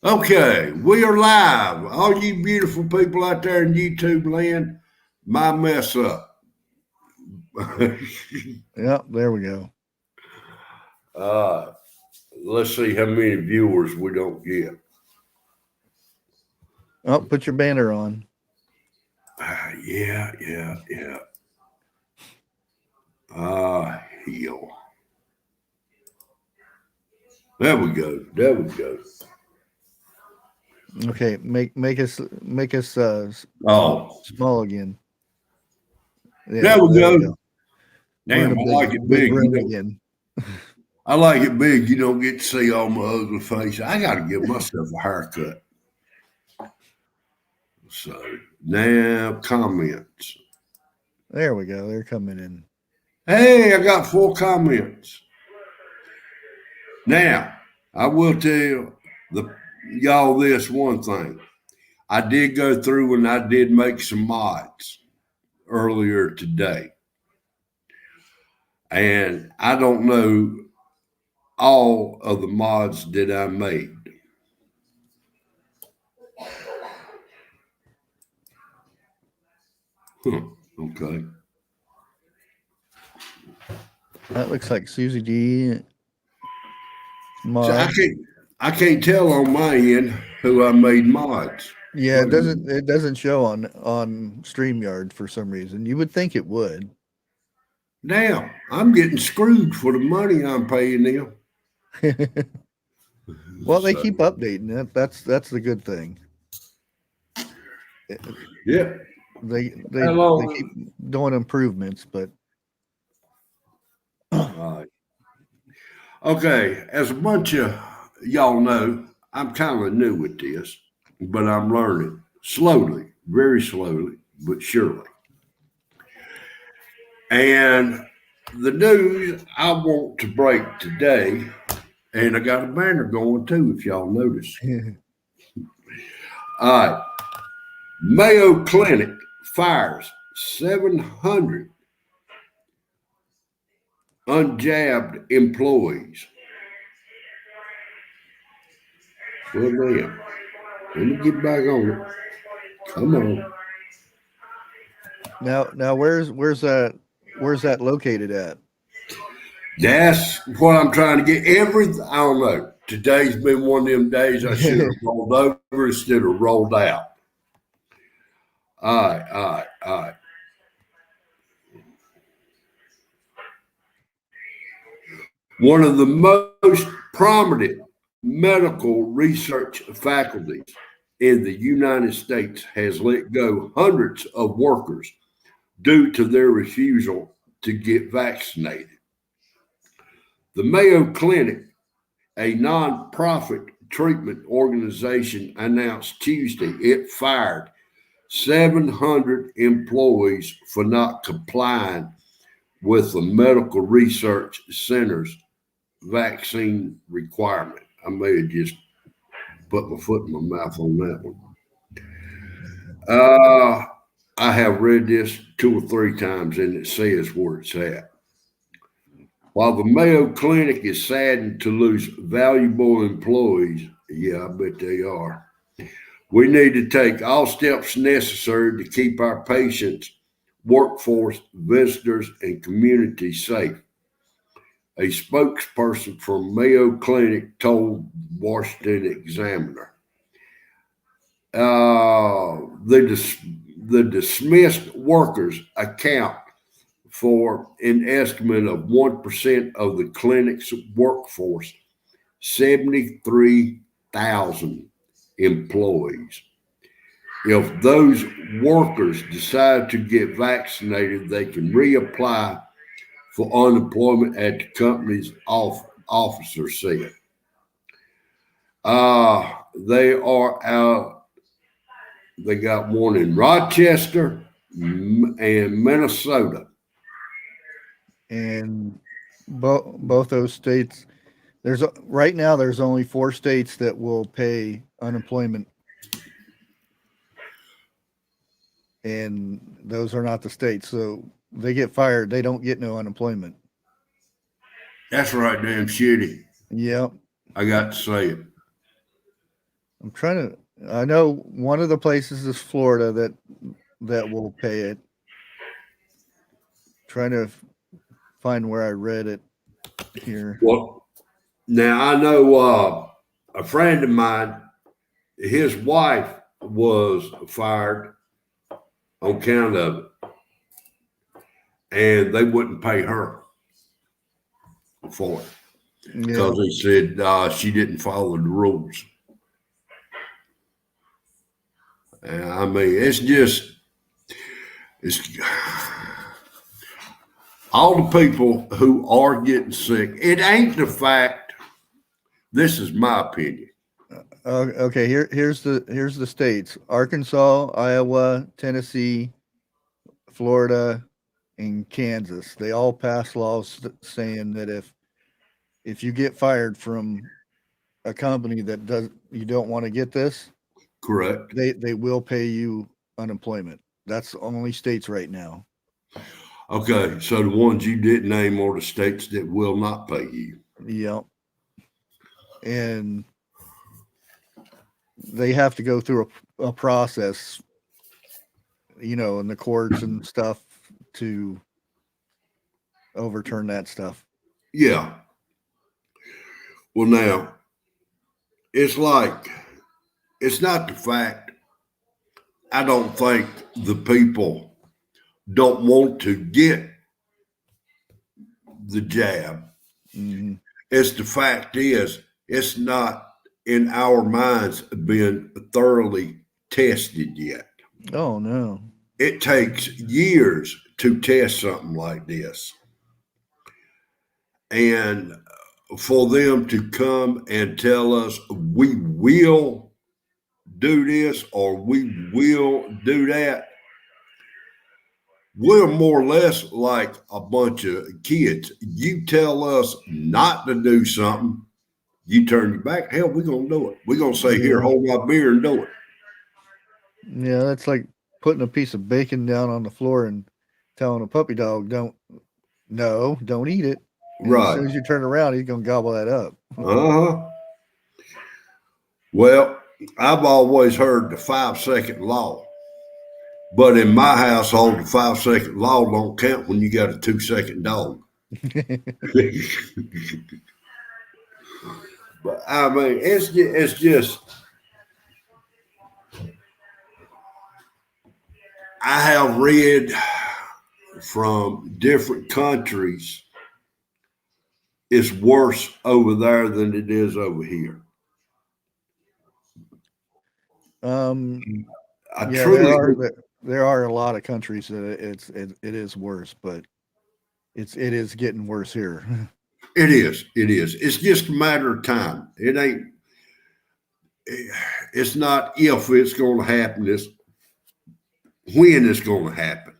Okay, we are live. All you beautiful people out there in YouTube land, my mess up. Yep, there we go. uh, let's see how many viewers we don't get. Oh, put your banner on. Yeah. Heal. There we go. There we go. Okay, make us Oh, small again. Yeah, there we there we go. go. We're in Damn, a I big like it big big. room again. I like it big. You don't get to see all my ugly face. I got to give myself a haircut. So now comments. There we go. They're coming in. Hey, I got 4 comments. Now, I will tell the y'all this one thing. I did go through and I did make some mods earlier today. And I don't know all of the mods that I made. Okay. That looks like Susie D So mod. I can't tell on my end who I made mods. Yeah, Wait it a doesn't minute. it doesn't show on StreamYard for some reason. You would think it would. Now, I'm getting screwed for the money I'm paying them. Well, they So keep updating it. That's the good thing. yeah. They keep Hello. doing improvements, but Right. Okay, as a bunch of y'all know, I'm kind of new with this, but I'm learning slowly, very slowly, but surely. And the news I want to break today, and I got a banner going too, if y'all notice. All right, Mayo Clinic fires 700 unjabbed employees. Well, damn. Let me get back on it. Come on. now where's that located at? That's what I'm trying to get. I don't know. Today's been one of them days I should have rolled over instead of rolled out. All right. One of the most prominent medical research faculties in the United States has let go hundreds of workers due to their refusal to get vaccinated. The Mayo Clinic, a nonprofit treatment organization, announced Tuesday it fired 700 employees for not complying with the Medical Research Center's vaccine requirement. I may have just put my foot in my mouth on that one. Uh, I have read this 2 or 3 times and it says where it's at. While the Mayo Clinic is saddened to lose valuable employees, yeah, I bet they are, we need to take all steps necessary to keep our patients, workforce, visitors, and community safe. A spokesperson from Mayo Clinic told Washington Examiner. The dismissed workers account for an estimate of 1% of the clinic's workforce, 73,000 employees. If those workers decide to get vaccinated, they can reapply for unemployment at the company's officer said. They are out. They got one in Rochester and Minnesota. And both those states, right now there's only 4 states that will pay unemployment, and those are not the states. So they get fired, they don't get no unemployment. That's right, damn shitty. Yep. I got to say it. I'm trying to. I know one of the places is Florida that will pay it. Trying to find where I read it here. Well, now I know a friend of mine, his wife was fired on account of it, and they wouldn't pay her for it Yeah. because they said she didn't follow the rules. And I mean, it's all the people who are getting sick. It ain't the fact. This is my opinion. Okay. Here's the states: Arkansas, Iowa, Tennessee, Florida, and Kansas. They all pass laws saying that if you get fired from a company that does you don't want to get this, Correct. they will pay you unemployment. That's only states right now. Okay, so the ones you didn't name are the states that will not pay you. Yep. And they have to go through a process, in the courts and stuff to overturn that stuff. Yeah. Well, now it's like it's not the fact. I don't think the people don't want to get the jab. Hmm. It's the fact is it's not in our minds been thoroughly tested yet. Oh no. It takes years to test something like this. And for them to come and tell us we will do this or we will do that, we're more or less like a bunch of kids. You tell us not to do something, you turn your back. Hell, we're gonna do it. We're gonna say, "Here, Yeah. hold my beer and do it." Yeah, that's like putting a piece of bacon down on the floor and telling a puppy dog, don't eat it. And as Right. soon as you turn around, he's gonna gobble that up. Uh huh. Well, I've always heard the 5 second law, but in my household, the 5 second law don't count when you got a 2 second dog. But I mean, it's just. I have read from different countries. It's worse over there than it is over here. um, I yeah, there truly, are there are a lot of countries that it is worse, but it is getting worse here. it is. It is. It's just a matter of time. It ain't. It's not if it's going to happen. It's when it's going to happen,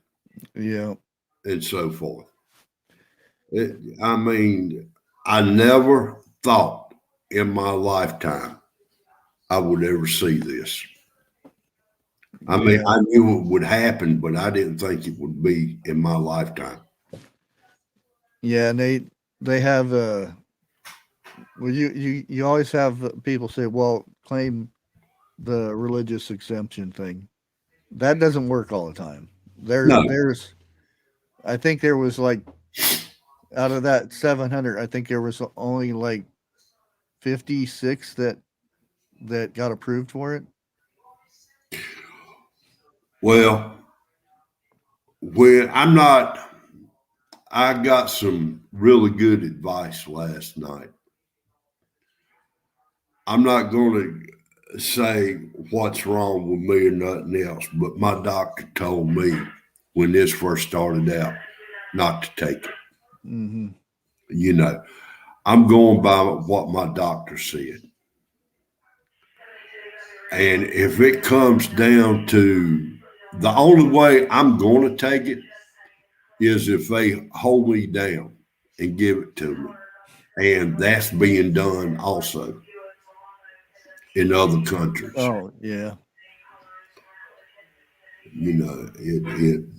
Yeah. and so forth. I mean, I never thought in my lifetime I would ever see this. I mean, Yeah. I knew it would happen, but I didn't think it would be in my lifetime. Yeah, and they have well you always have people say, well, claim the religious exemption thing. That doesn't work all the time. No, There's I think there was like out of that 700, I think there was only like 56 that got approved for it. well, when I'm not, I got some really good advice last night. I'm not going to say what's wrong with me or nothing else, but my doctor told me when this first started out not to take it. Hmm. You know, I'm going by what my doctor said. And if it comes down to the only way I'm going to take it is if they hold me down and give it to me. And that's being done also in other countries. Oh yeah. You know, it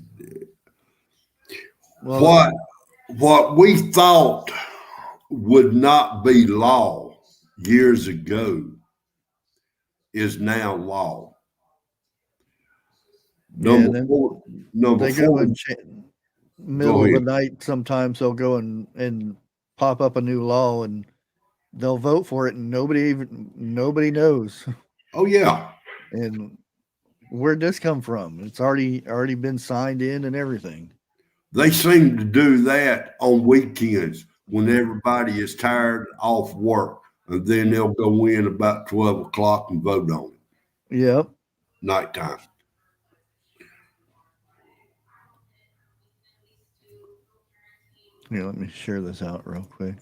Well, what what we thought would not be law years ago is now law. Yeah, Number and then four, number they go four. in Go middle of the ahead. night. Sometimes they'll go and pop up a new law, and they'll vote for it, and nobody knows. Oh yeah, And where'd this come from? It's already been signed in and everything. they seem to do that on weekends when everybody is tired off work, and then they'll go in about 12 o'clock and vote on it Yep. nighttime. Here, let me share this out real quick.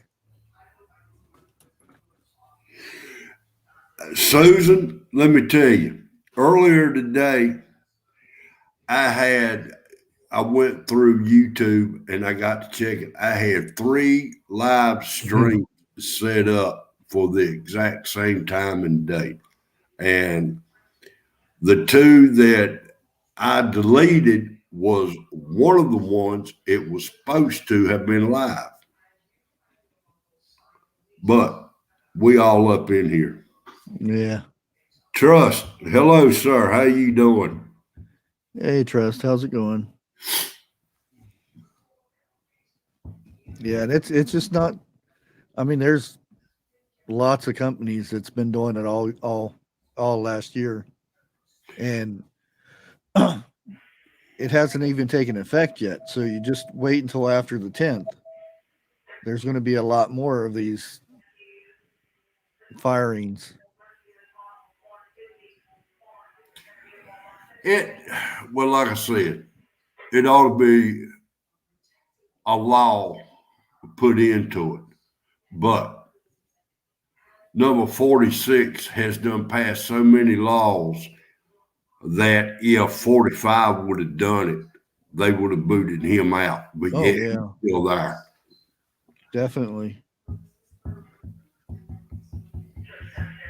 Susan, let me tell you, earlier today, I went through YouTube and I got to check it. I had 3 live streams set up for the exact same time and date. And the 2 that I deleted was one of the ones it was supposed to have been live. But we all up in here. Yeah. Trust. Hello, sir. How you doing? Hey, Trust, how's it going? Yeah, and it's just not. I mean, there's lots of companies that's been doing it all last year, and it hasn't even taken effect yet. So you just wait until after the 10th. There's going to be a lot more of these firings. It well, like I said, it ought to be a law put into it. But number 46 has done passed so many laws that if 45 would have done it, they would have booted him out. But Oh yet he's yeah, still there. definitely.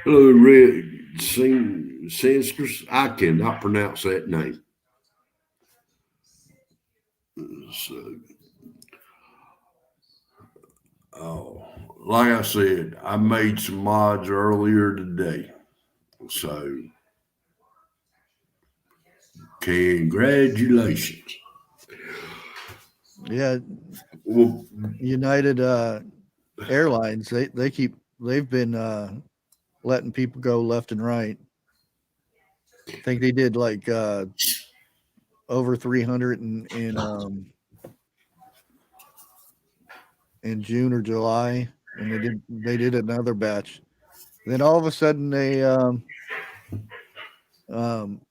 Hello, Red Sanskrit. I cannot pronounce that name. So, oh, like I said, I made some mods earlier today. So, congratulations. Yeah, Well, United Airlines they've been letting people go left and right. I think they did like over 300 in June or July, and they did another batch. Then all of a sudden um,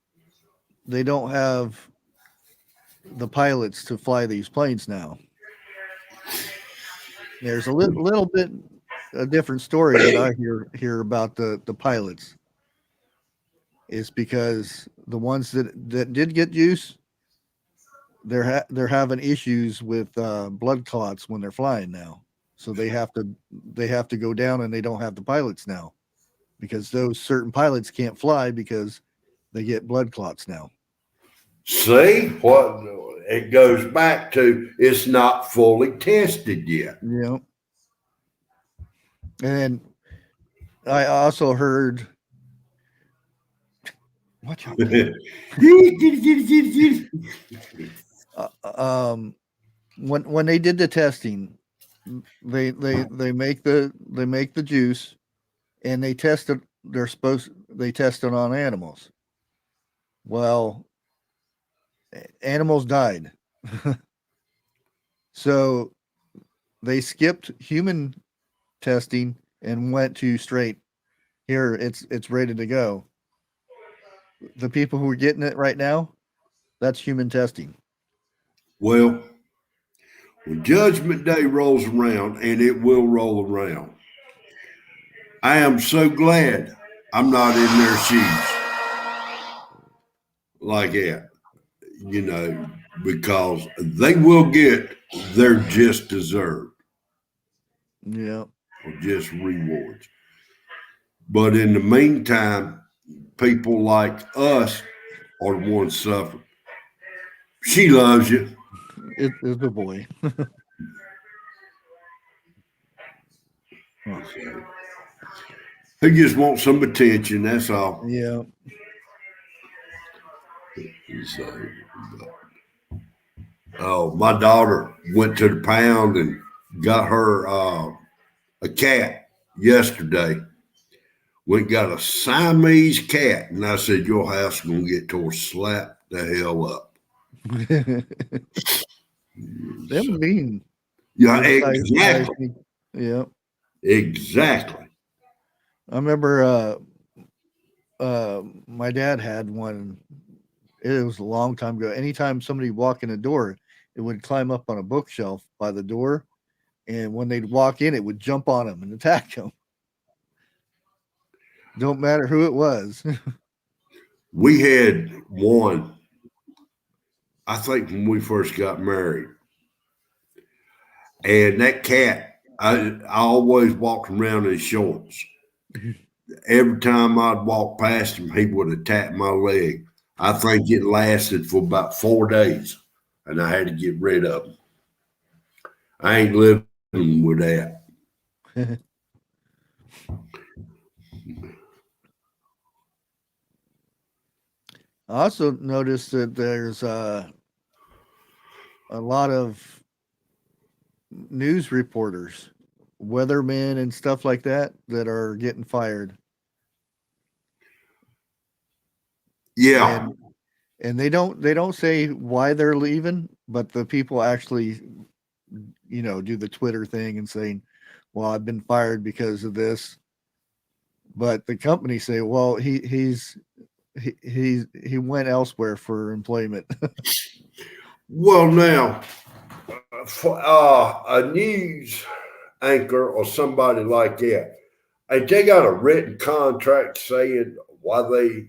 they don't have the pilots to fly these planes now. There's a little bit a different story that I hear about the pilots is because the ones that did get juice, they're having issues with blood clots when they're flying now. So they have to go down, and they don't have the pilots now because those certain pilots can't fly because they get blood clots now. see what it goes back to, it's not fully tested yet. Yeah. And I also heard watch out, Dad. Um, when they did the testing, they make the juice, and they tested on animals. Well, animals died, so they skipped human testing and went to straight here. It's ready to go. The people who are getting it right now, that's human testing. Well, when Judgment Day rolls around, and it will roll around, I am so glad I'm not in their shoes like that, because they will get their just deserved Yeah. or just rewards. But in the meantime, people like us are the ones suffering. She loves you. It's a boy. Huh. He just wants some attention. That's all. Yeah. So, oh, my daughter went to the pound and got her a cat yesterday. Went and got a Siamese cat, and I said, "Your house is gonna get tore slap the hell up." Them mean. Yeah, Them size exactly. me. Yeah. Exactly. I remember my dad had one. It was a long time ago. Anytime somebody walked in the door, it would climb up on a bookshelf by the door, and when they'd walk in, it would jump on them and attack them. Don't matter who it was. We had one, I think, when we first got married, and that cat, I always walked around in shorts. Every time I'd walk past him, he would attack my leg. I think it lasted for about 4 days, and I had to get rid of him. I ain't living with that. I also noticed that there's a lot of news reporters, weathermen, and stuff like that that are getting fired. Yeah. And they don't say why they're leaving, but the people actually, do the Twitter thing and saying, "Well, I've been fired because of this." But the company say, "Well, he went elsewhere for employment." Well, now, for a news anchor or somebody like that, and they got a written contract saying why they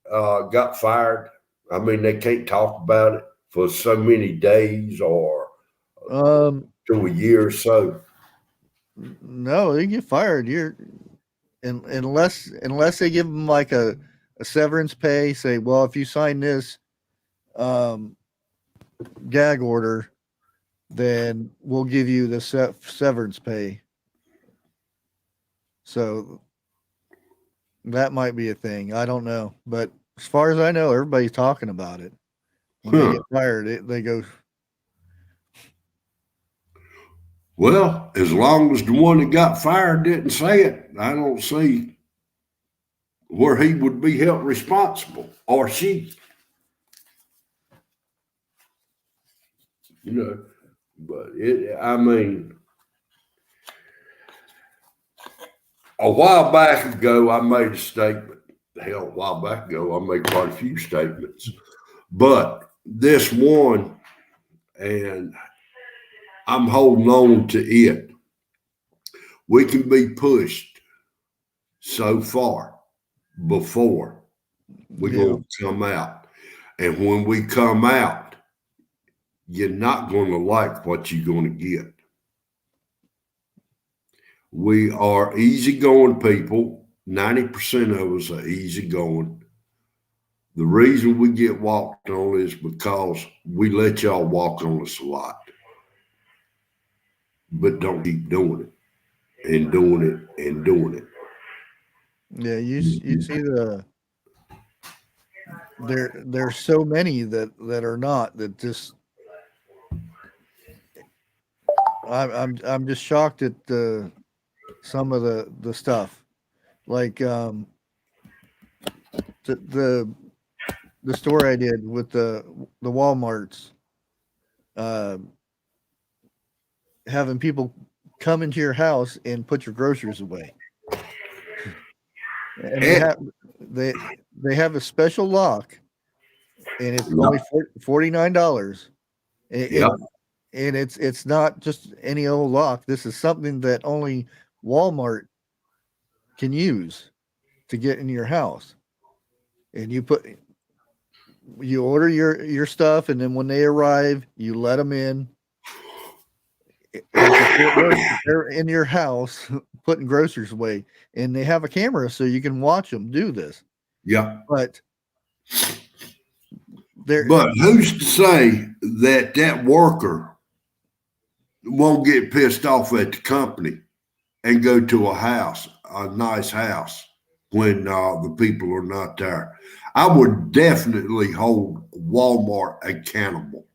got fired. I mean, they can't talk about it for so many days or to a year or so. No, they get fired. Unless they give them like a severance pay. Say, well, if you sign this um, gag order, then we'll give you the severance pay. So that might be a thing. I don't know, but as far as I know, everybody's talking about it. When they get fired, they go. Well, as long as the one that got fired didn't say it, I don't see where he would be held responsible or she. But I mean, a while back ago, I made a statement. Hell, a while back ago, I made quite a few statements. But this one, and I'm holding on to it. We can be pushed so far before we're going to come out. And when we come out, you're not going to like what you're going to get. We are easygoing people. 90% of us are easygoing. The reason we get walked on is because we let y'all walk on us a lot. But don't keep doing it and doing it and doing it. Yeah, you see there's so many that are not, that just I'm just shocked at some of the stuff, like the story I did with the Walmarts, uh, having people come into your house and put your groceries away, and they have a special lock, and it's only $49. Yeah. And it's not just any old lock. This is something that only Walmart can use to get in your house. And you order your stuff, and then when they arrive, you let them in. Like they're in your house putting groceries away, and they have a camera so you can watch them do this. Yeah. But who's to say that worker won't get pissed off at the company and go to a house a nice house when the people are not there. I would definitely hold Walmart accountable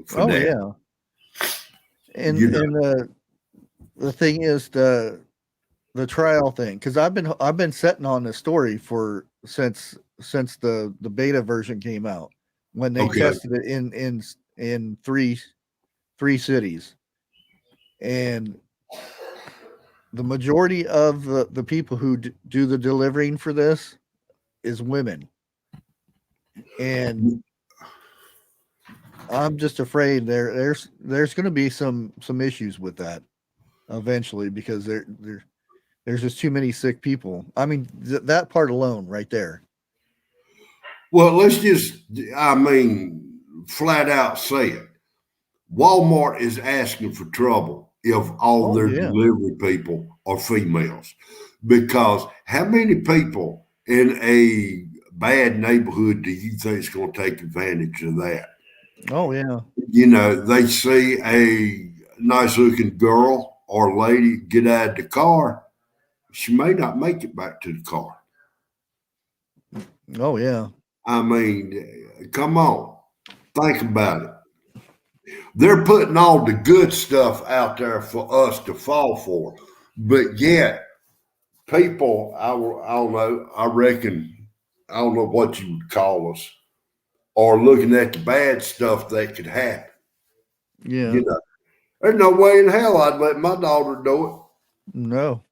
for Oh that. yeah. And You know, the thing is the trial thing, because I've been sitting on this story for since the beta version came out, when they okay. tested it in three cities, and the majority of the people who do the delivering for this is women, and I'm just afraid there's going to be some issues with that eventually, because there's just too many sick people. I mean, that part alone right there. Well, let's just, I mean, flat out say it. Walmart is asking for trouble if all Oh their yeah. delivery people are females. Because how many people in a bad neighborhood do you think is going to take advantage of that? Oh yeah. You know, they see a nice looking girl or lady get out of the car, she may not make it back to the car. Oh yeah. I mean, come on, think about it. They're putting all the good stuff out there for us to fall for, but yet people, I don't know, I reckon, I don't know what you would call us, are looking at the bad stuff that could happen. Yeah. You know, there's no way in hell I'd let my daughter do it. No.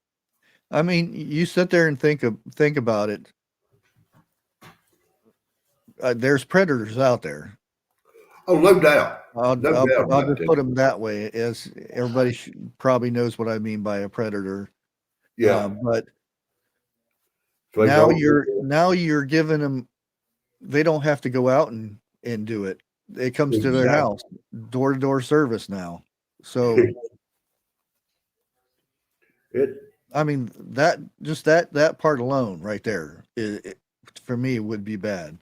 I mean, you sit there and think about it. There's predators out there. Oh, no doubt, I'll no I'll doubt I'll about just that. put them that way, as everybody probably knows what I mean by a predator. Yeah, But if they don't do it, now you're giving them. They don't have to go out and do it. It comes to their exactly. house, door to door service now. So It I mean, that part alone right there, for me, would be bad.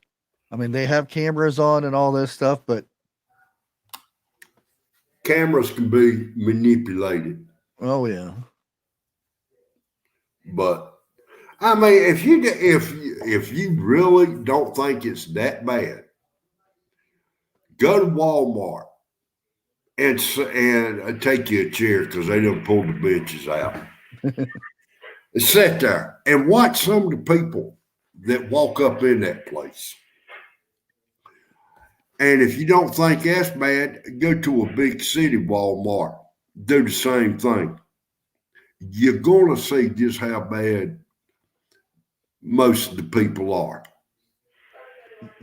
I mean, they have cameras on and all this stuff, but cameras can be manipulated, oh yeah. but I mean, if you really don't think it's that bad, go to Walmart and take you a chair because they don't pull the benches out. And sit there and watch some of the people that walk up in that place. And if you don't think that's bad, go to a big city Walmart. Do the same thing. You're going to see just how bad most of the people are.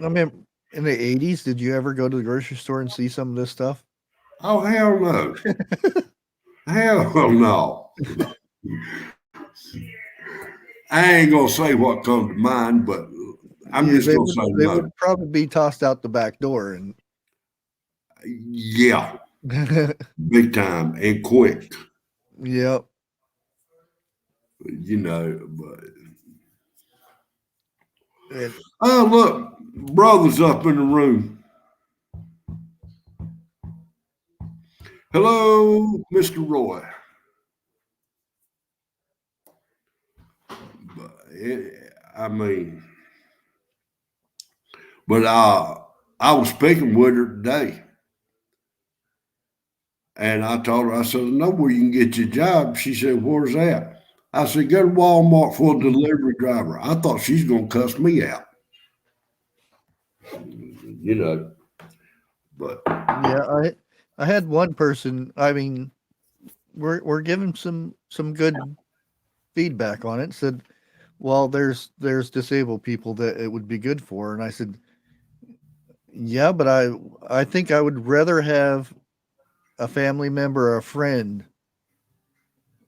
I mean, in the '80s, did you ever go to the grocery store and see some of this stuff? Oh, hell no. Hell no. I ain't going to say what comes to mind, but I'm Yeah, just going to say they no. would probably be tossed out the back door, and Yeah, big time and quick, yep. you know. But And oh, look, brother's up in the room. Hello, Mr. Roy. I mean, but I was speaking with her today, and I told her, I said, I know where you can get your job. She said, where's that? I said, go to Walmart for a delivery driver. I thought she's going to cuss me out, you know, but yeah, I had one person. I mean, we're giving some good feedback on it. Said, well, there's disabled people that it would be good for, and I said, yeah, but I think I would rather have a family member or a friend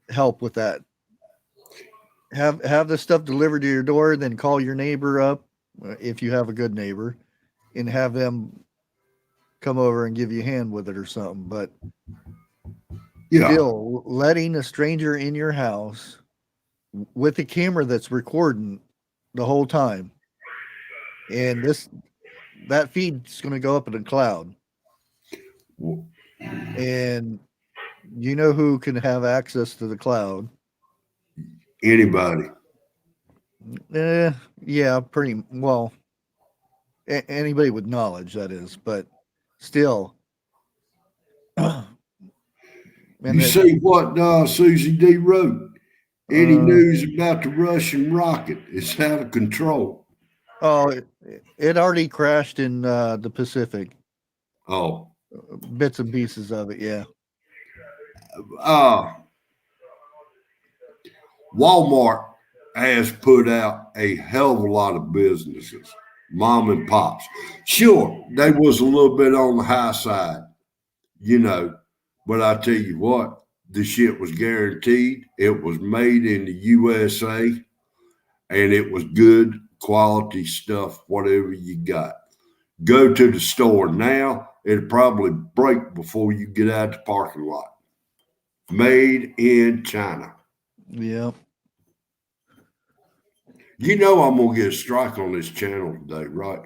help with that. Have the stuff delivered to your door, then call your neighbor up, if you have a good neighbor, and have them come over and give you a hand with it or something. But yeah, still, letting a stranger in your house with a camera that's recording the whole time, and that feed's going to go up in the cloud, and you know who can have access to the cloud. Anybody. Yeah, pretty well. Anybody with knowledge, that is, but still, and You it, see what Susie D wrote? Any uh, news about the Russian rocket? It's out of control. oh, it already crashed in the Pacific. Oh, Bits and pieces of it, yeah. uh, Walmart has put out a hell of a lot of businesses, mom and pops. Sure, they was a little bit on the high side, you know, but I tell you what, the shit was guaranteed. It was made in the USA and it was good quality stuff, whatever you got. Go to the store now, it'll probably break before you get out the parking lot. Made in China. Yeah. You know I'm gonna get a strike on this channel today, right?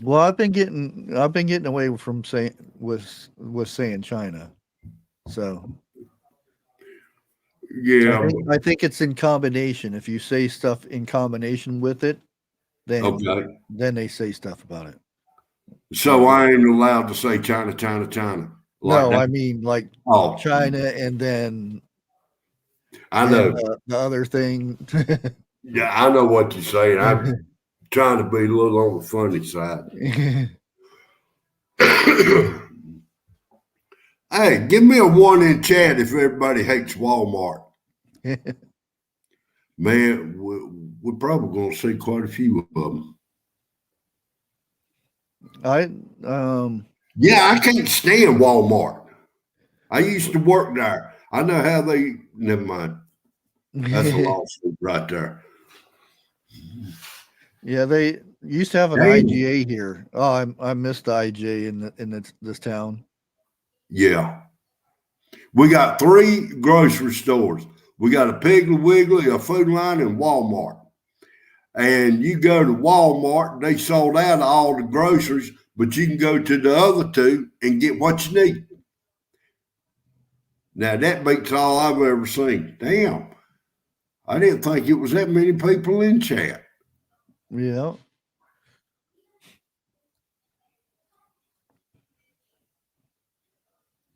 Well, I've been getting away from saying with saying China. So Yeah, I think it's in combination. If you say stuff in combination with it, okay. then they say stuff about it. So I ain't allowed to say China, China, China like No, that. I mean like Oh, China and then I know. the other thing. Yeah, I know what you're saying. I'm trying to be a little on the funny side. Hey, give me a one in chat if everybody hates Walmart. Man, we're probably going to see quite a few of them. I Yeah, I can't stand Walmart. I used to work there. I know how they. Never mind. That's a lawsuit right there. yeah, they used to have an Damn. IGA here. Oh, I missed the IGA in this town. Yeah, we got three grocery stores. We got a Piggly Wiggly, a Food Line, and Walmart. And you go to Walmart, they sold out of all the groceries, but you can go to the other two and get what you need. Now that beats all I've ever seen. Damn, I didn't think it was that many people in chat. Yeah.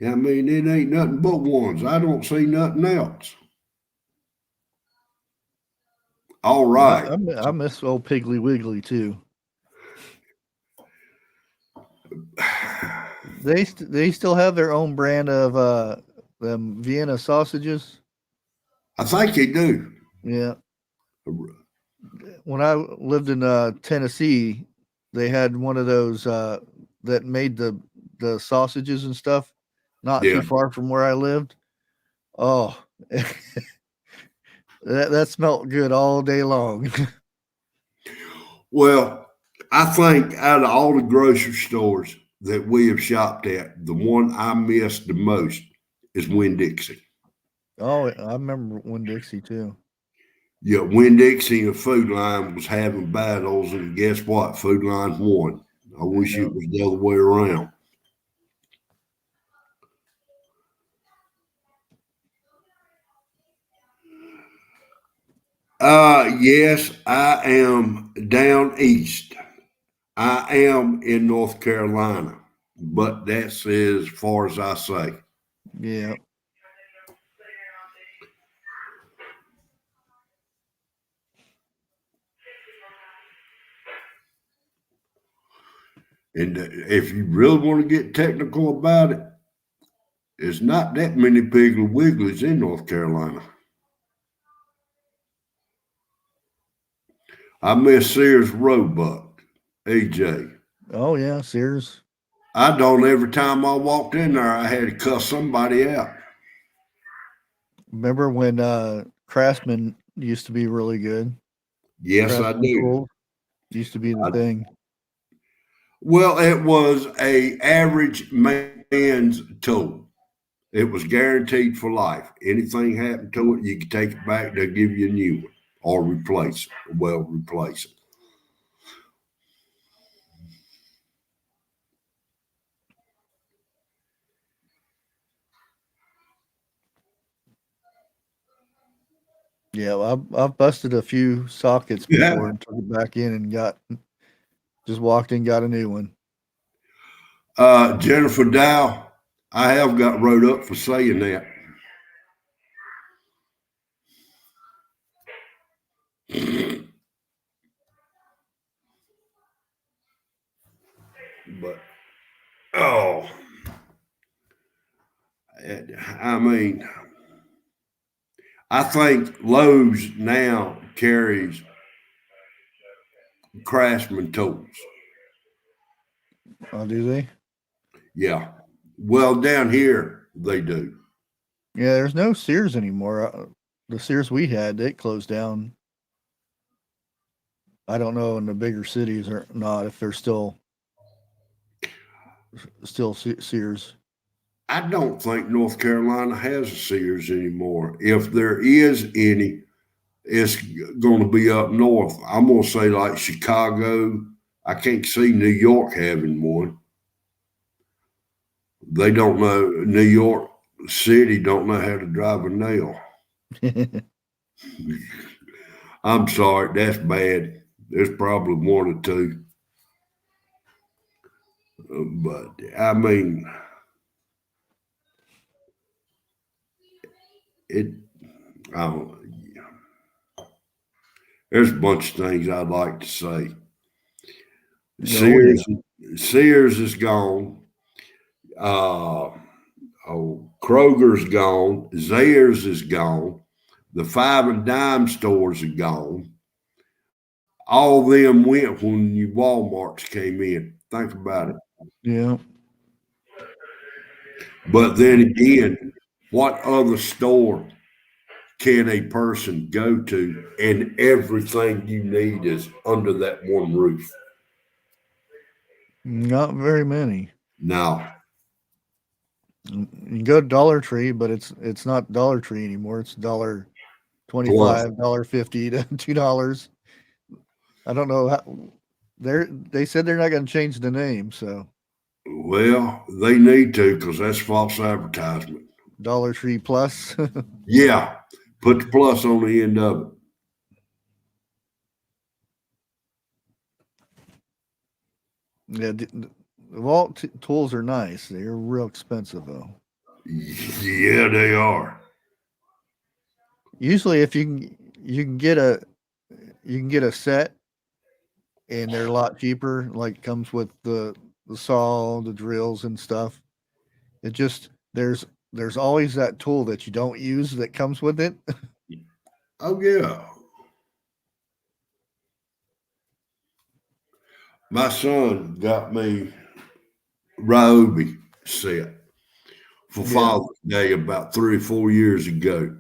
I mean, it ain't nothing but ones. I don't see nothing else. All right. I miss old Piggly Wiggly too. They still have their own brand of them Vienna sausages. I think they do. Yeah. When I lived in Tennessee, they had one of those that made the sausages and stuff not Yeah. too far from where I lived. Oh, that smelled good all day long. Well, I think out of all the grocery stores that we have shopped at, the one I missed the most is Winn Dixie. Oh, I remember Winn Dixie too. Yeah, Winn Dixie and Food Line was having battles, and guess what? Food Line won. I wish Yeah. it was the other way around. Yes, I am down east. I am in North Carolina, but that's as far as I say. Yeah. And if you really want to get technical about it, there's not that many Piggly Wigglies in North Carolina. I miss Sears Roebuck, AJ. Oh yeah, Sears. I don't every time I walked in there, I had to cuss somebody out. Remember when Craftsman used to be really good? Yes, I Craftsman do. tools used to be the thing. Well, it was a average man's tool. It was guaranteed for life. Anything happened to it, you could take it back. They'll give you a new one or replace it. Well, replace it. Yeah, well, I've busted a few sockets before Yeah. and took it back in and just walked in, got a new one. Jennifer Dow, I have got wrote up for saying that. But oh, I mean, I think Lowe's now carries Craftsman tools. Oh, do they? Yeah. Well, down here they do. Yeah, there's no Sears anymore. The Sears we had, it closed down. I don't know in the bigger cities or not if they're still Sears. I don't think North Carolina has a Sears anymore. If there is any, it's going to be up north. I'm going to say like Chicago. I can't see New York having one. They don't know. New York City don't know how to drive a nail. I'm sorry, that's bad. There's probably one or two, but I mean, it. I don't, there's a bunch of things I'd like to say. Oh yeah, Sears, Sears is gone. Uh, Kroger's gone. Zayre's is gone. The five and dime stores are gone. All them went when you Walmarts came in. Think about it. yeah. But then again, what other store can a person go to and everything you need is under that one roof? Not very many. Now, You can go to Dollar Tree, but it's not Dollar Tree anymore. It's dollar plus, 25, $1.50 to $2. I don't know how they said they're not going to change the name, so well, they need to because that's false advertisement. Dollar Tree Plus. Yeah, put the plus on the end of Yeah, the vault tools are nice. They're real expensive though. it. Yeah, they are. Usually, if you can get a you can get a set, and they're a lot cheaper. Like comes with the saw, the drills, and stuff. It just there's always that tool that you don't use that comes with it. Oh, yeah. My son got me Ryobi set for Yeah, Father's Day about 3 or 4 years ago.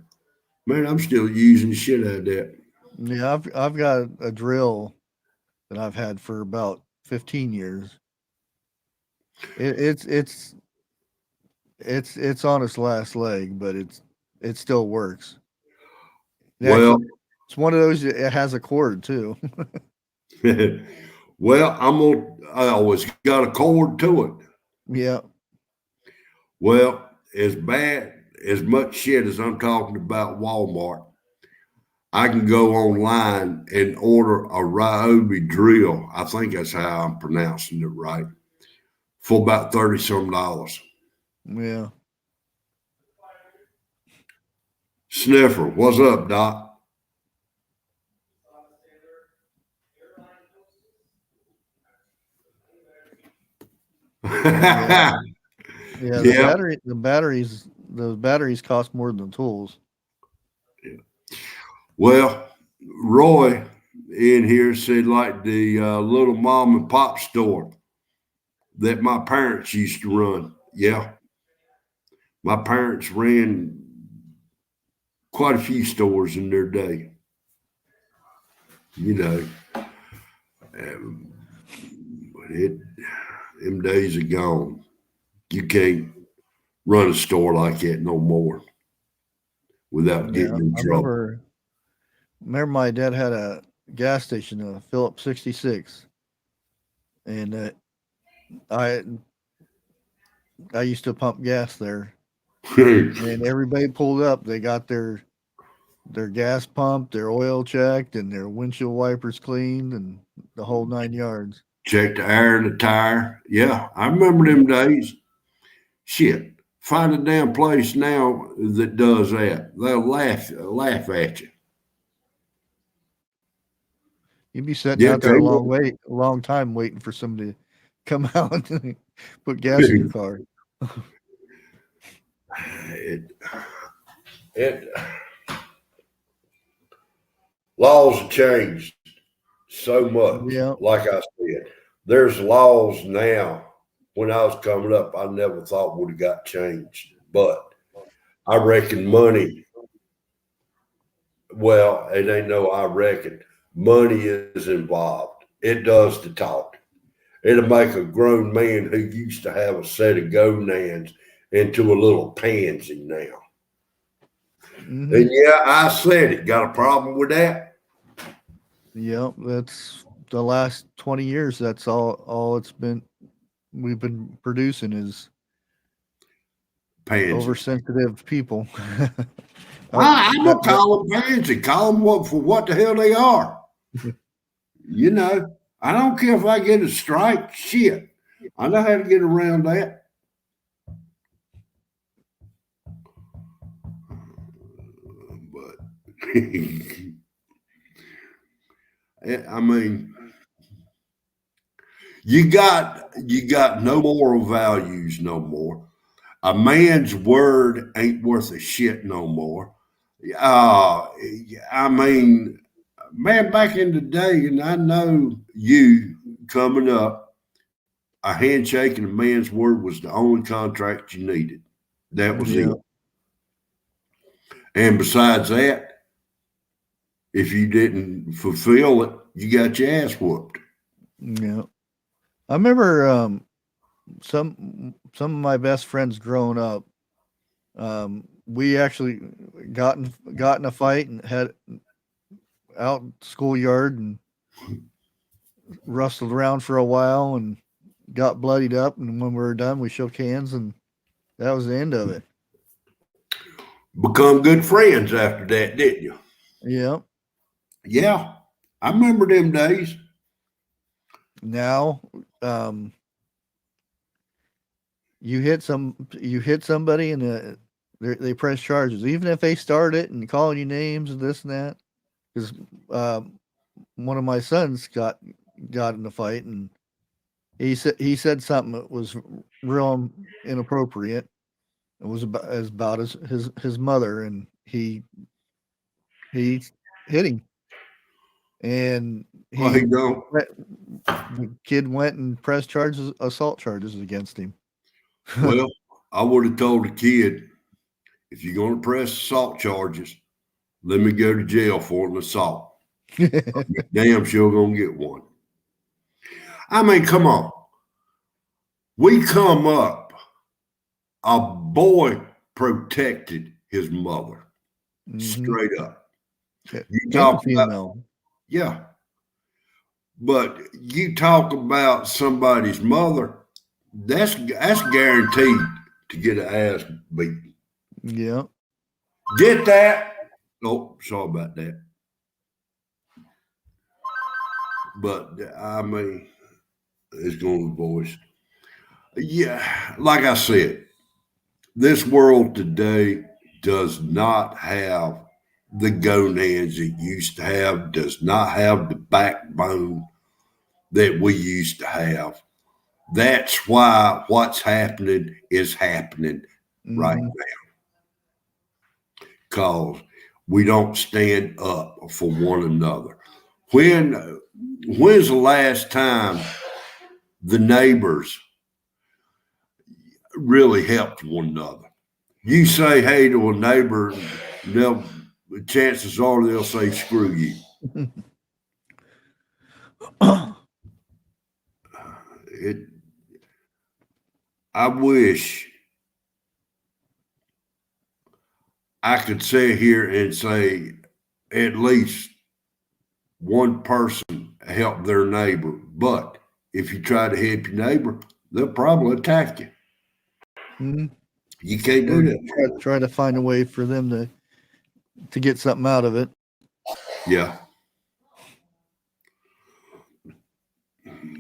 Man, I'm still using the shit out of that. yeah. I've got a drill that I've had for about 15 years. It, it's on its last leg, but it still works. It Well, actually, it's one of those. It has a cord too. well, I always got a cord to it. Yeah, Well, as bad as much shit as I'm talking about Walmart, I can go online and order a Ryobi drill. I think that's how I'm pronouncing it right. For about 30 some dollars. yeah. Sniffer, what's up, Doc? Yeah, yeah. Yeah. The batteries cost more than the tools. Well, Roy in here said like the little mom and pop store that my parents used to run. Yeah, my parents ran quite a few stores in their day. You know, um, it them days are gone. You can't run a store like that no more without Yeah, getting in I trouble. remember my dad had a gas station, a Phillips 66, and I I used to pump gas there, and everybody pulled up. They got their their gas pumped, their oil checked, and their windshield wipers cleaned, and the whole 9 yards. Check the air in the tire. Yeah, I remember them days. Shit, find a damn place now that does that. They'll laugh at you. You'd be sitting Yeah, out there a long time waiting for somebody to come out and put gas in your car. it laws have changed so much. Yeah. Like I said, there's laws now. When I was coming up, I never thought would have got changed, but I reckon money. Well, it ain't no. I reckon money is involved. It does the talk. It'll make a grown man who used to have a set of gonads into a little pansy now. Mm-hmm. And yeah, I said it. Got a problem with that? Yep, that's the last 20 years. That's all it's been. We've been producing is Pansy. oversensitive people. I'm gonna call them pansy. Call them for what the hell they are. You know, I don't care if I get a strike. Shit, I know how to get around that. But I mean, you got no moral values no more. A man's word ain't worth a shit no more. I mean, man, back in the day, and I know you coming up, a handshake and a man's word was the only contract you needed. That was it. And besides that, if you didn't fulfill it, you got your ass whooped. Yeah, I remember some of my best friends growing up. We actually got in a fight and had out schoolyard and wrestled around for a while and got bloodied up. And when we were done, we shook hands, and that was the end of it. Become good friends after that, didn't you? Yeah. Yeah, I remember them days. Now, you hit somebody and they press charges, even if they start it and calling you names and this and that. Because one of my sons got in a fight and he said something that was real inappropriate. It was about his mother, and he hit him, and the kid went and pressed assault charges against him. Well, I would have told the kid, if you're going to press assault charges, let me go to jail for an assault. Damn sure going to get one. I mean, come on. We come up, a boy protected his mother. Straight up. You talk about, yeah. But you talk about somebody's mother, that's guaranteed to get an ass beat. Yeah. Get that? Oh, sorry about that. But I mean, it's going to voice. Yeah, like I said, this world today does not have the gonads it used to have, does not have the backbone that we used to have. That's why what's happening is happening right now. Because we don't stand up for one another. When's the last time the neighbors really helped one another? You say hey to a neighbor, chances are they'll say screw you. I wish I could sit here and say at least one person helped their neighbor. But if you try to help your neighbor, they'll probably attack you. Mm-hmm. You can't do that. Try to find a way for them to to get something out of it. Yeah.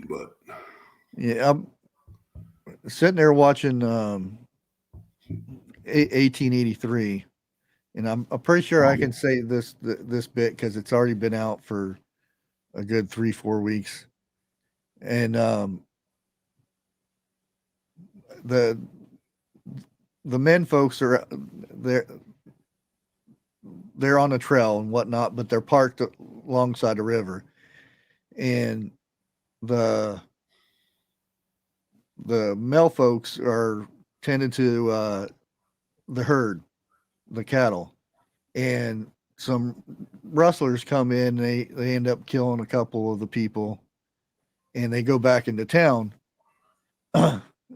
But Yeah, I'm sitting there watching 1883, and I'm pretty sure I can say this bit because it's already been out for a good 3-4 weeks, and the men folks are they're on a trail and whatnot, but they're parked alongside the river, and the male folks are tending to the herd, the cattle, and some rustlers come in. They end up killing a couple of the people, and they go back into town.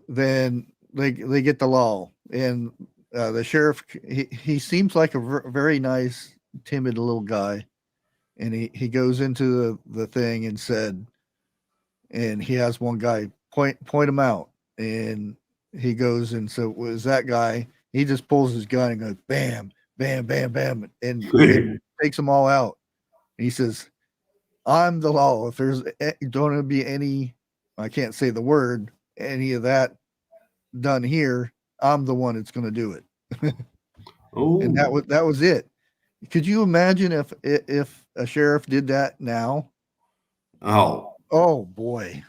Then they get the law, and the sheriff he seems like a very nice, timid little guy, and he goes into the thing and said, and he has one guy point him out, and he goes and so was that guy. He just pulls his gun and goes bam, bam, bam, bam, and takes them all out. And he says, "I'm the law. If there's going to be any, I can't say the word, any of that done here, I'm the one that's going to do it." oh, And that was it. Could you imagine if a sheriff did that now? oh, Oh boy,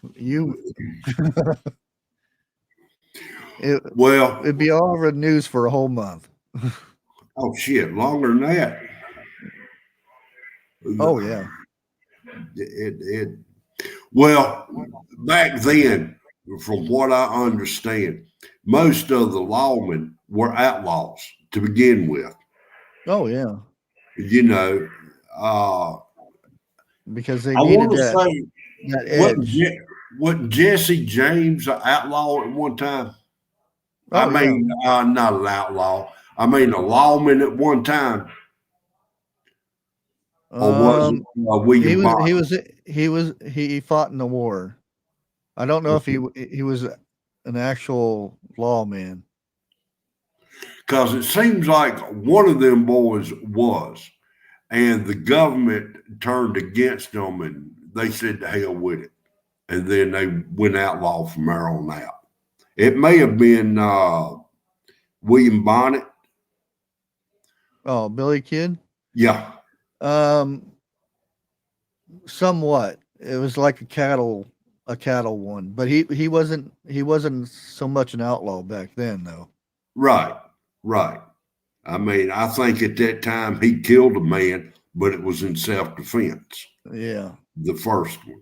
well, it'd be all over the news for a whole month. oh shit, longer than that. Oh yeah. It well, back then, from what I understand, most of the lawmen were outlaws to begin with. Oh yeah. You know, uh, Because they I needed want to say, that wasn't, edge. Je- wasn't Jesse James an outlaw at one time? I Oh yeah. mean, not an outlaw. I mean, a lawman at one time, or was it Um he William was Bond? he fought in the war. I don't know if he was an actual lawman. Because it seems like one of them boys was, and the government turned against them, and they said to hell with it, and then they went outlaw from there on out. It may have been William Bonnet. Oh, Billy Kid? Yeah, Um somewhat. It was like a cattle one, but he wasn't so much an outlaw back then though. right, right. I mean, I think at that time he killed a man, but it was in self defense. Yeah. The first one.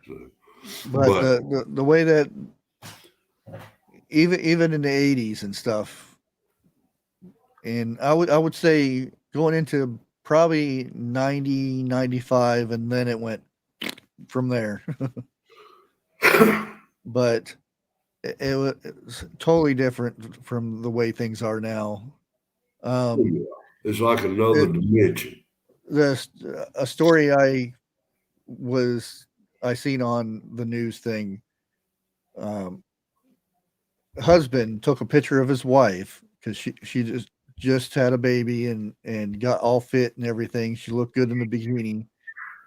So, But but the way that even in the 80s and stuff, and I would say going into probably 90 95, and then it went from there. But it was totally different from the way things are now. Um, it's like another it, dimension. a story was I seen on the news thing. Um, Husband took a picture of his wife because she just had a baby and got all fit and everything. She looked good in the bikini,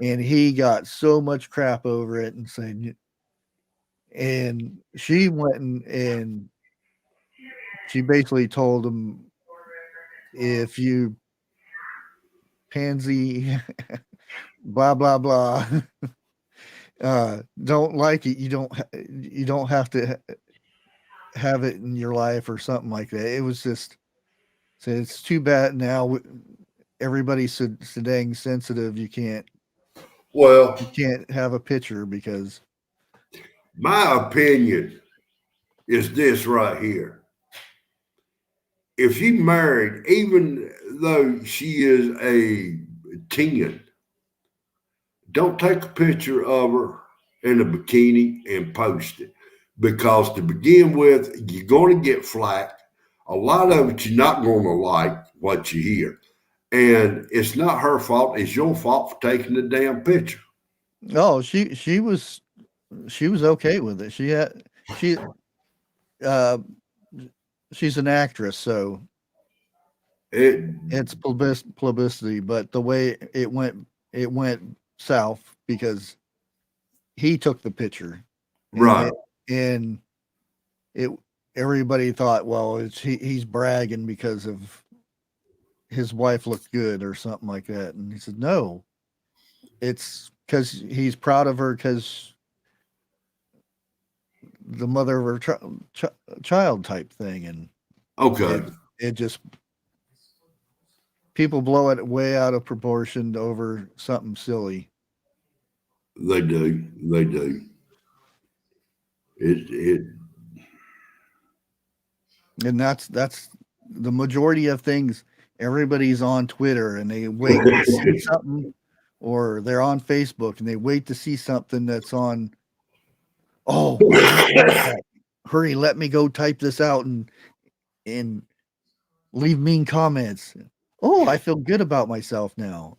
and he got so much crap over it and saying, and she went and she basically told him, if you pansy, blah blah blah, don't like it, you don't have to have it in your life or something like that. It was just, so it's too bad now everybody's so dang sensitive. Well, You can't have a picture because my opinion is this right here. If she married, even though she is a 10, don't take a picture of her in a bikini and post it. Because to begin with, you're going to get flack. A lot of it you're not going to like what you hear. And it's not her fault. It's your fault for taking the damn picture. oh, she was. she was okay with it. Uh, she's an actress, so It it's publicity. But the way it went south because he took the picture, and right. and it everybody thought, well, he's bragging because of his wife looked good or something like that, and he said, no, it's because he's proud of her because the mother of her child type thing, and Okay. it just people blow it way out of proportion over something silly. They do. They do. It And that's the majority of things. Everybody's on Twitter and they wait to see something, or they're on Facebook and they wait to see something that's on. Oh, I just read that. Hurry, let me go type this out and leave mean comments. Oh, I feel good about myself now.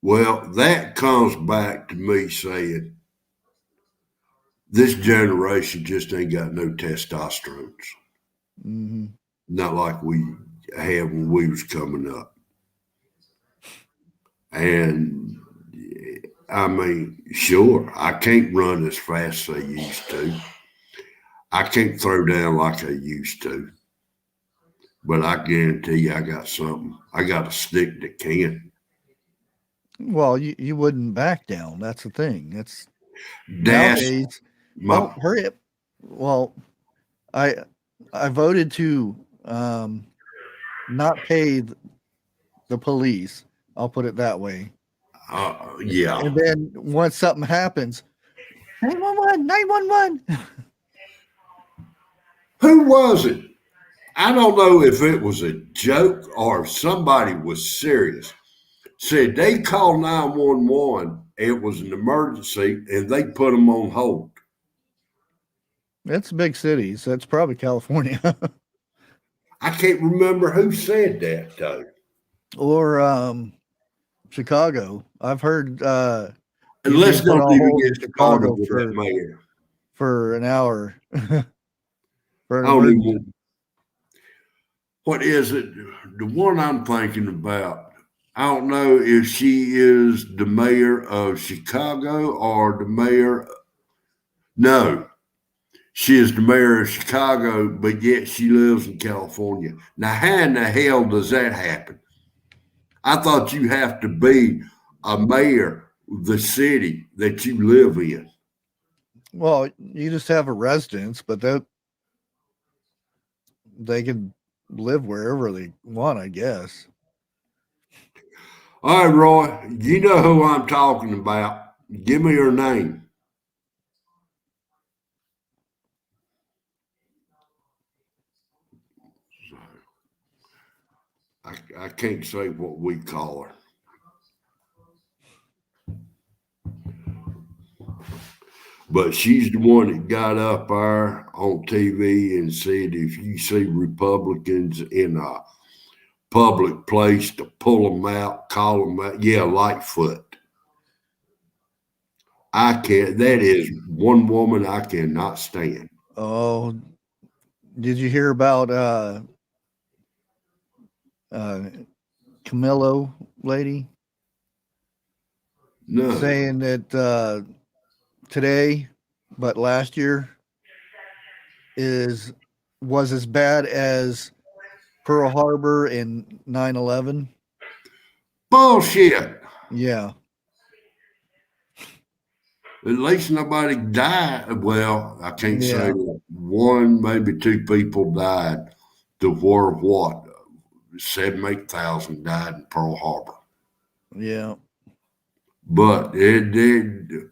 well, that comes back to me saying this generation just ain't got no testosterone. Hmm. Not like we had when we was coming up. And I mean, sure, I can't run as fast as I used to. I can't throw down like I used to. But I guarantee you, I got something. I got a stick that can. Well, you wouldn't back down. That's the thing. That's That's nowadays. Oh, my. hurry up. Well, I I voted to um, not pay the police. I'll put it that way. Yeah. And then once something happens, 911, 911. Who was it? I don't know if it was a joke or if somebody was serious. Said they called 911. It was an emergency and they put them on hold. It's big cities. That's probably California I can't remember who said that though. or Chicago. I've heard And you've let's been put don't on even hold in get started Chicago with that mayor. for an hour for an I don't emergency. even. What is it? The one I'm thinking about. I don't know if she is the mayor of Chicago or the mayor. No, she is the mayor of Chicago, but yet she lives in California. Now, how in the hell does that happen? I thought you have to be a mayor of the city that you live in. Well, you just have a residence, but they can live wherever they want, I guess. All right, Roy, you know who I'm talking about. Give me her name. I can't say what we call her. But she's the one that got up there on TV and said if you see Republicans in a public place to pull them out, call them out. Yeah, Lightfoot. I can't. That is one woman I cannot stand. Oh, did you hear about uh Camillo lady No. saying that today, but last year is was as bad as Pearl Harbor and 9/11? Bullshit. Yeah. At least nobody died. Well, I can't say Yeah. that. One, maybe two people died. The war of what? 7,000, 8,000 died in Pearl Harbor. Yeah. But it did.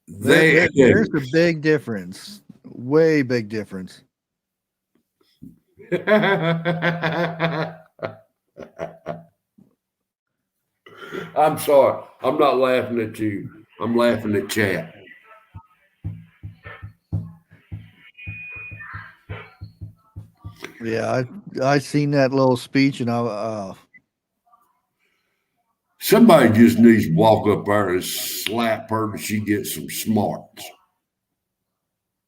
They There's a big difference. Way big difference. I'm sorry. I'm not laughing at you. I'm laughing at chat. Yeah, I seen that little speech and I Somebody just needs to walk up there and slap her till she gets some smarts.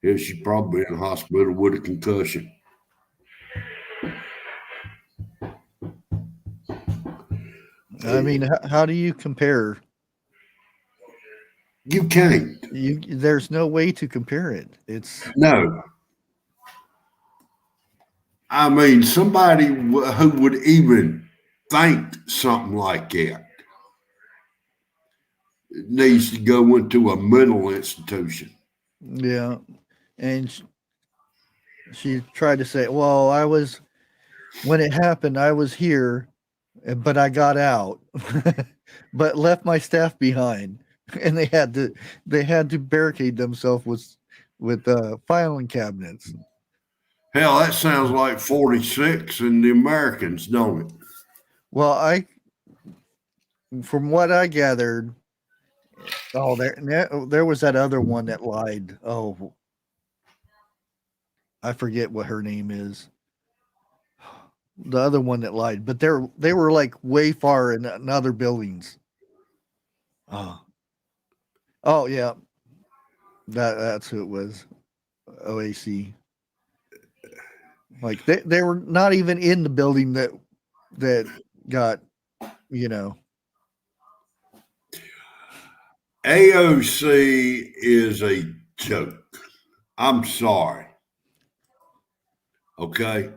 Yeah, she's probably in the hospital with a concussion. I mean, how do you compare? You can't. There's no way to compare it. It's No. I mean, somebody who would even think something like that needs to go into a mental institution. yeah, and she tried to say, "Well, when it happened, I was here, but I got out, but left my staff behind, and they had to barricade themselves with filing cabinets." Hell, that sounds like 46 and the Americans, don't it? Well, from what I gathered, oh, there was that other one that lied. Oh, I forget what her name is. The other one that lied, but they were like way far in other buildings. Oh, oh yeah, that's who it was. OAC. Like they were not even in the building that got, you know. AOC is a joke. I'm sorry. Okay.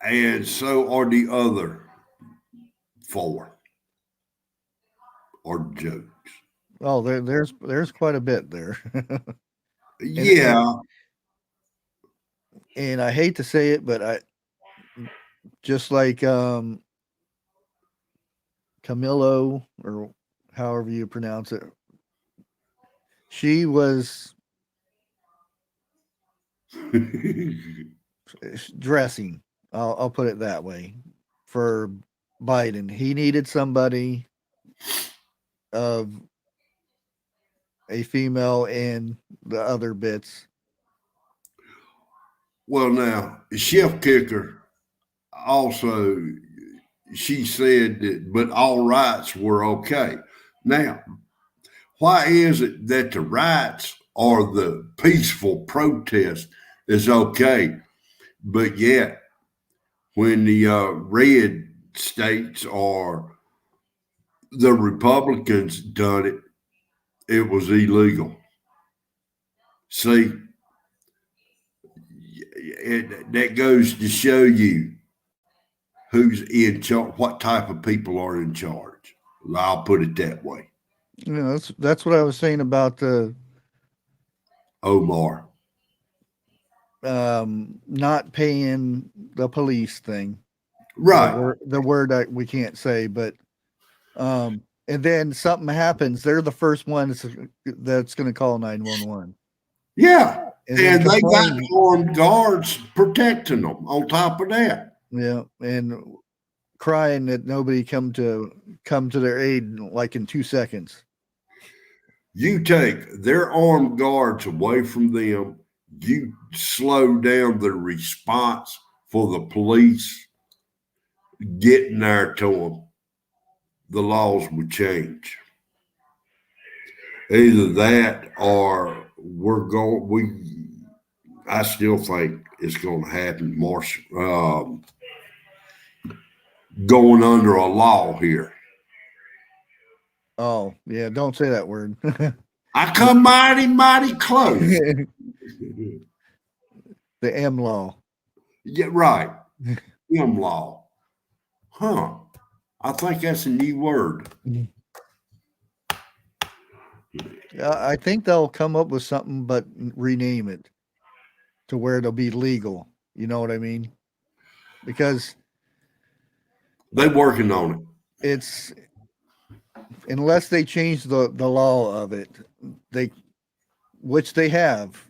And so are the other four are jokes. Oh, there's quite a bit there. and, and Yeah. and I hate to say it, but I just like Camillo, or however you pronounce it, she was dressing. I'll put it that way for Biden. He needed somebody of a female and the other bits. Well, now, Chef Kicker also, she said that, but all rights were okay. Now, why is it that the rights or the peaceful protest is okay, but yet when the red states or the Republicans done it, it was illegal? See, that goes to show you who's in charge, what type of people are in charge. I'll put it that way. That's what I was saying about the Omar. not paying the police thing. Right. The word we can't say, but and then something happens. They're the first ones that's going to call 911. Yeah. And then And they got complain. armed guards protecting them on top of that. Yeah, and crying that nobody come to their aid like in 2 seconds. You take their armed guards away from them, you slow down the response for the police getting there to them, the laws would change. Either that or I still think it's going to happen. Going under a law here. Oh yeah, don't say that word. I come mighty, mighty close. The M law. Yeah, right. M law. Huh. I think that's a new word. I think they'll come up with something, but rename it to where it'll be legal. You know what I mean? Because They're working on it. it's unless they change the law of it, which they have,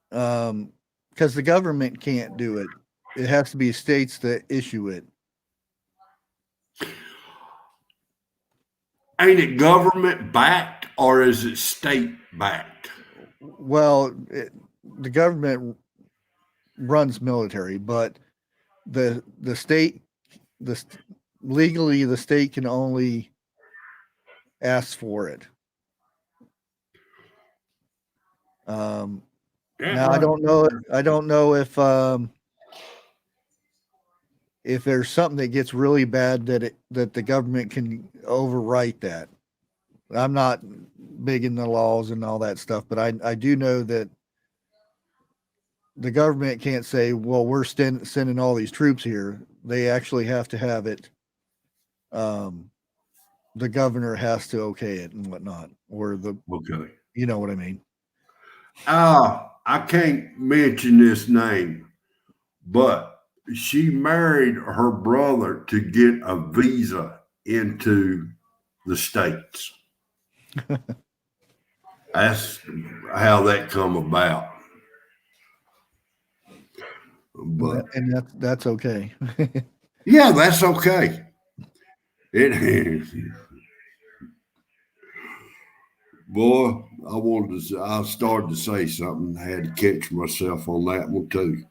because the government can't do it. It has to be states that issue it. Ain't it government backed or is it state backed? Well, the government runs military, but the state legally the state can only ask for it. Now I don't know if there's something that gets really bad that the government can overwrite that. I'm not big in the laws and all that stuff, but I do know that the government can't say, well, we're sending all these troops here. They actually have to have it. The governor has to okay it and whatnot, or Okay. you know what I mean? I can't mention this name, but she married her brother to get a visa into the States. That's how that come about. But and that's okay. yeah, that's okay. It boy, I started to say something. I had to catch myself on that one too.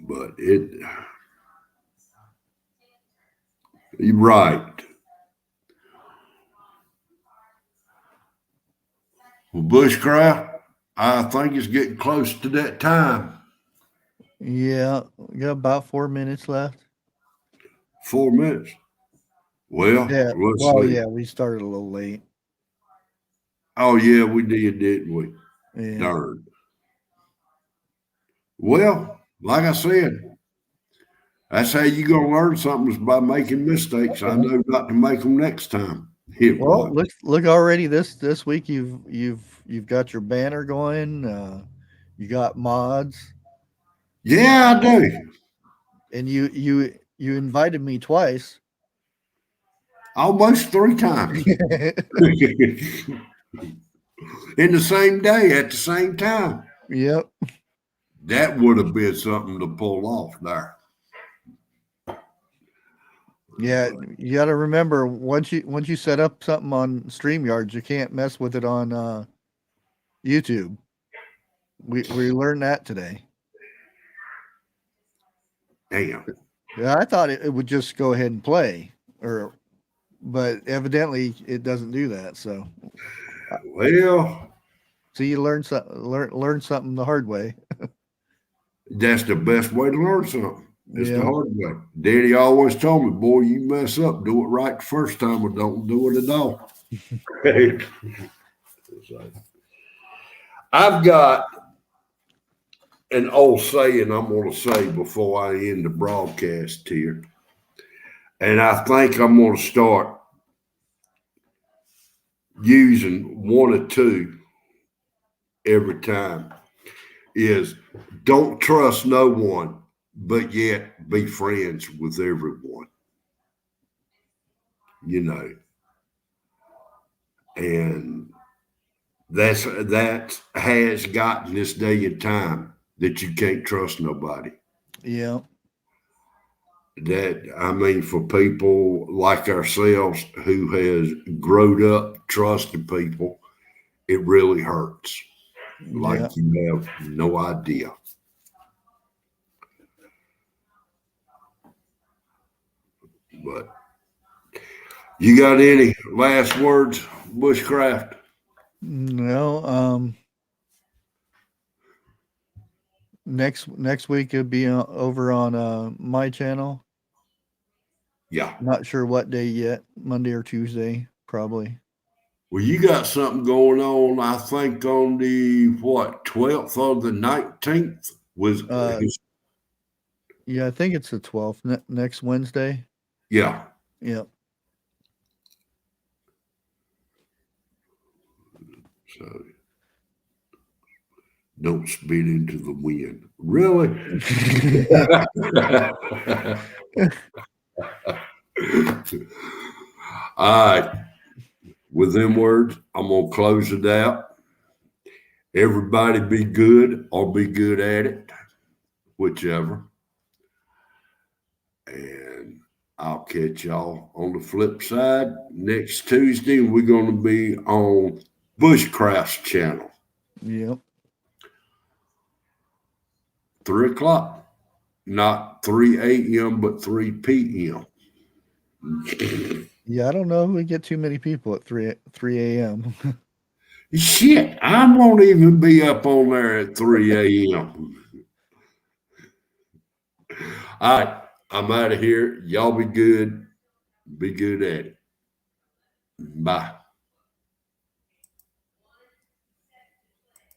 But you're right. Well, bushcraft, I think it's getting close to that time. Yeah, we got about 4 minutes left. 4 minutes. Well, Yeah. let's Well, see. yeah, we started a little late. Oh yeah, we did, didn't we? Yeah. Darn. Well, like I said, that's how you gonna learn something is by making mistakes. I know not to make them next time. Well, look already this week you've got your banner going. You got mods. Yeah, I do. And you invited me twice. Almost 3 times. In the same day at the same time. Yep. That would have been something to pull off there. Yeah, you got to remember once you set up something on StreamYards, you can't mess with it on YouTube. We learned that today. Damn. Yeah, I thought it would just go ahead and play, but evidently it doesn't do that. So, Well, you learn something the hard way. that's the best way to learn something. It's the Yeah. hard way. Daddy always told me, boy, you mess up, do it right the first time or don't do it at all. I've got an old saying I'm going to say before I end the broadcast here. And I think I'm going to start using one or two every time is don't trust no one, but yet be friends with everyone. You know. And that has gotten this day and time that you can't trust nobody. Yeah. That I mean, for people like ourselves who has growed up trusting people, it really hurts. Like Yeah. you have no idea. But you got any last words, Bushcraft? No. Next week it'll be over on my channel. Yeah. Not sure what day yet. Monday or Tuesday, probably. Well, you got something going on, I think, on the 12th or the 19th was Yeah, I think it's the 12th, next Wednesday. yeah. Yep. So don't spit into the wind. Really? All right. With them words, I'm going to close it out. Everybody be good or be good at it, whichever. And I'll catch y'all on the flip side next Tuesday. We're going to be on Bushcraft's channel. Yep. 3 o'clock, not 3 a.m., but 3 p.m. Yeah, I don't know if we get too many people at 3 a.m. Shit, I won't even be up on there at 3 a.m. All right, I'm out of here. Y'all be good. Be good at it. Bye.